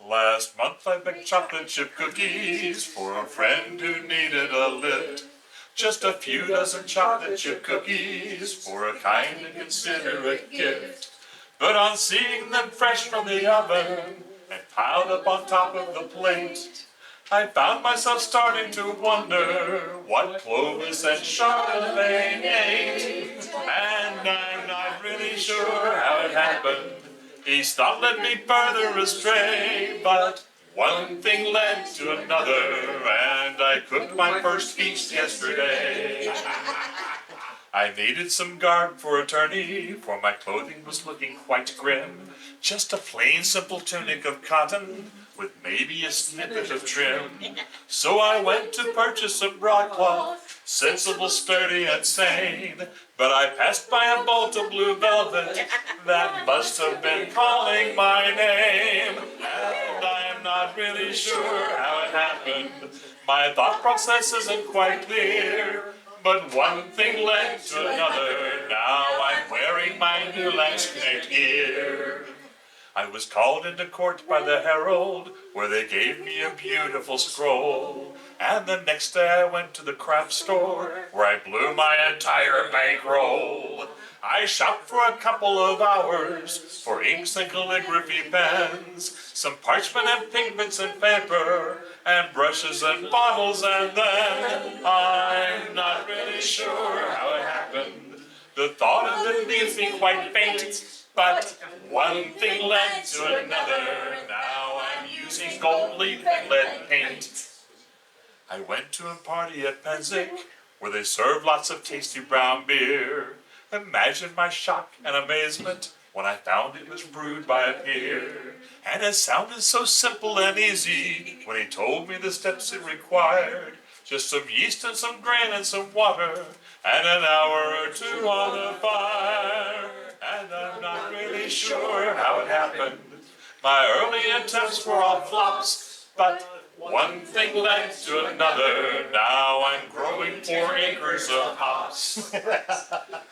Last month I baked chocolate chip cookies for a friend who needed a lift. Just a few dozen chocolate chip cookies for a kind and considerate gift. But on seeing them fresh from the oven and piled up on top of the plate, I found myself starting to wonder what Clovis and Charlemagne ate. And I'm not really sure how it happened. These thoughts led me further astray, but one thing led to another, and I cooked my first feast yesterday. I needed some garb for a tourney, for my clothing was looking quite grim. Just a plain, simple tunic of cotton, with maybe a snippet of trim. So I went to purchase some broadcloth, sensible, sturdy, and sane. But I passed by a bolt of blue velvet that must have been calling my name. And I'm not really sure how it happened. My thought process isn't quite clear. But one thing led to another. Now I'm wearing my new Landsknecht gear. I was called into court by the herald, where they gave me a beautiful scroll. And the next day I went to the craft store, where I blew my entire bankroll. I shopped for a couple of hours for inks and calligraphy pens, some parchment and pigments and paper, and brushes and bottles, and then I'm not really sure how it happened. The thought of it leaves me quite faint. But one thing led to another. Now I'm using gold leaf and lead paint. I went to a party at Penzic, where they served lots of tasty brown beer. Imagine my shock and amazement when I found it was brewed by a peer. And it sounded so simple and easy when he told me the steps it required. Just some yeast and some grain and some water, and an hour or two on the fire. And I'm not really sure how it happened. My early attempts were all flops, but one thing led to another. Now I'm growing 4 acres of hops.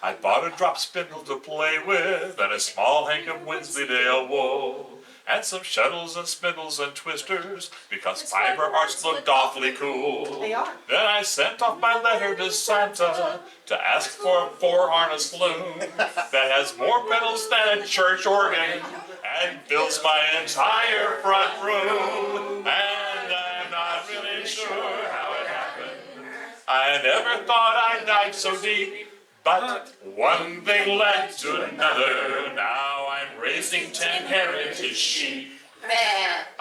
I bought a drop spindle to play with, and a small hank of Wensleydale wool, and some shuttles and spindles and twisters, because fiber hearts looked awfully cool. They are. Then I sent off my letter to Santa to ask for a 4-harness loom that has more pedals than a church organ and fills my entire front room. And I'm not really sure how it happened. I never thought I'd dive so deep, but one thing led to another. Now I'm raising 10 heritage sheep.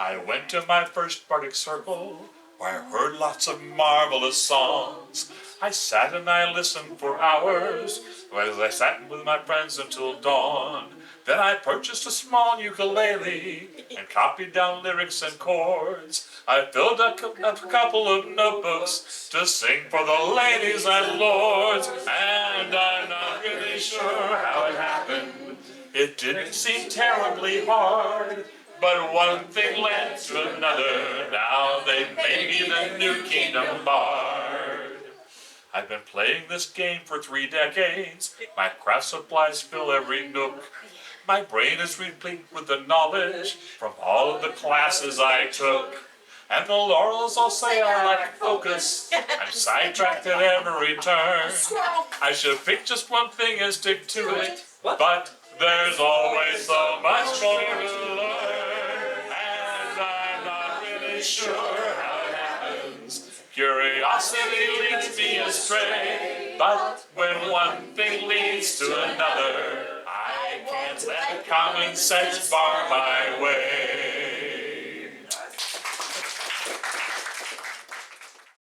I went to my first Bardic circle, where I heard lots of marvelous songs. I sat and I listened for hours, as I sat with my friends until dawn. Then I purchased a small ukulele and copied down lyrics and chords. I filled up a couple of notebooks to sing for the ladies and lords. And I'm not really sure how it happened. It didn't seem terribly hard, but one thing led to another. Now they made me the new Kingdom Bard. I've been playing this game for 3 decades. My craft supplies fill every nook. My brain is replete with the knowledge from all of the classes I took. And the laurels all say I lack focus. I'm sidetracked at every turn. I should pick just one thing and stick to it. But there's always so much more to learn. And I'm not really sure how it happens. Curiosity leads me astray. But when one thing leads to another, I can't let common sense bar my way.